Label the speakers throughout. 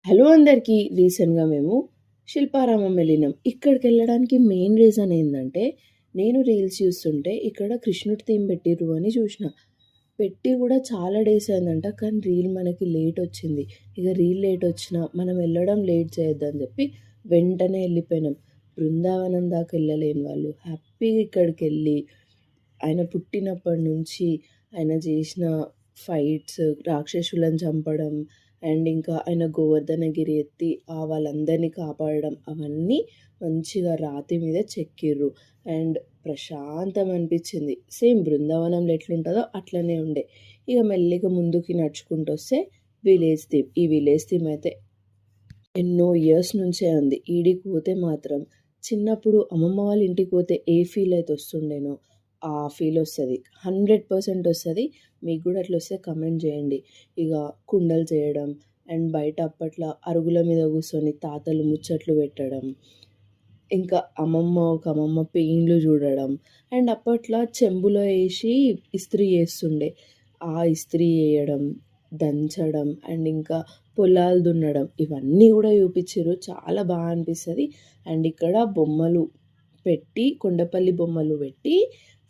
Speaker 1: Hello అందరికీ. రీసెంట్‌గా మేము శిల్పారామం వెళ్ళినాం. ఇక్కడికెళ్ళడానికి మెయిన్ రీజన్ ఏందంటే, నేను రీల్స్ చూస్తుంటే ఇక్కడ కృష్ణుడి థీమ్ పెట్టిర్రు అని చూసిన. పెట్టి కూడా చాలా డేస్ అయిందంట. కానీ రీల్ మనకి లేట్ వచ్చింది. ఇక రీల్ లేట్ వచ్చినా మనం వెళ్ళడం లేట్ చేయొద్దని చెప్పి వెంటనే వెళ్ళిపోయినాం. బృందావనం దాకా వెళ్ళలేని వాళ్ళు హ్యాపీగా ఇక్కడికెళ్ళి ఆయన పుట్టినప్పటి నుంచి ఆయన చేసిన ఫైట్స్, రాక్షసులను చంపడం అండ్ ఇంకా ఆయన గోవర్ధనగిరి ఎత్తి వాళ్ళందరినీ కాపాడడం అవన్నీ మంచిగా రాతి మీద చెక్కిర్రు. అండ్ ప్రశాంతం అనిపించింది. సేమ్ బృందావనంలో ఎట్లుంటుందో అట్లనే ఉండే. ఇక మెల్లిగా ముందుకి నడుచుకుంటూ వస్తే విలేజ్ థీమ్. ఈ విలేజ్ థీమ్ అయితే ఎన్నో ఇయర్స్ నుంచే ఉంది. ఈడికి పోతే మాత్రం చిన్నప్పుడు అమ్మమ్మ వాళ్ళ ఇంటికి పోతే ఏ ఫీల్ అయితే వస్తుండేనో ఆ ఫీల్ వస్తుంది. 100% వస్తుంది. మీకు కూడా అట్లా వస్తే కమెంట్ చేయండి. ఇక కుండలు చేయడం అండ్ బయట అప్పట్లో అరుగుల మీద కూర్చొని తాతలు ముచ్చట్లు పెట్టడం, ఇంకా ఒక అమ్మమ్మ పెయిన్లు చూడడం అండ్ అప్పట్లో చెంబులో వేసి ఇస్త్రీ చేస్తుండే. ఆ ఇస్త్రీ వేయడం, దంచడం అండ్ ఇంకా పొలాలు దున్నడం ఇవన్నీ కూడా చూపించారు. చాలా బాగా అనిపిస్తుంది. అండ్ ఇక్కడ బొమ్మలు పెట్టి కొండపల్లి బొమ్మలు పెట్టి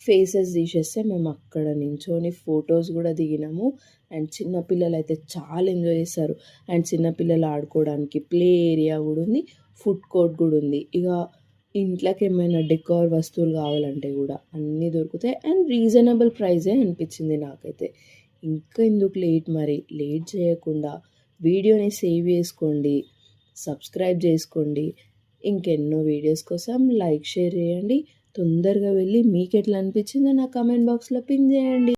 Speaker 1: ఫేసెస్ తీసేస్తే మేము అక్కడ నించొని ఫొటోస్ కూడా దిగినాము. అండ్ చిన్నపిల్లలు అయితే చాలా ఎంజాయ్ చేస్తారు. అండ్ చిన్నపిల్లలు ఆడుకోవడానికి ప్లే ఏరియా కూడా ఉంది, ఫుడ్ కోర్ట్ కూడా ఉంది. ఇక ఇంట్లోకి ఏమైనా డెకార్ వస్తువులు కావాలంటే కూడా అన్నీ దొరుకుతాయి. అండ్ రీజనబుల్ ప్రైజే అనిపించింది నాకైతే. ఇంకా ఎందుకు లేట్ చేయకుండా వీడియోని సేవ్ చేసుకోండి, సబ్స్క్రైబ్ చేసుకోండి. ఇంకెన్నో వీడియోస్ కోసం లైక్ షేర్ చేయండి. తొందరగా వెళ్ళి మీకు ఎట్లా అనిపించిందో నా కామెంట్ బాక్స్లో పిన్ చేయండి.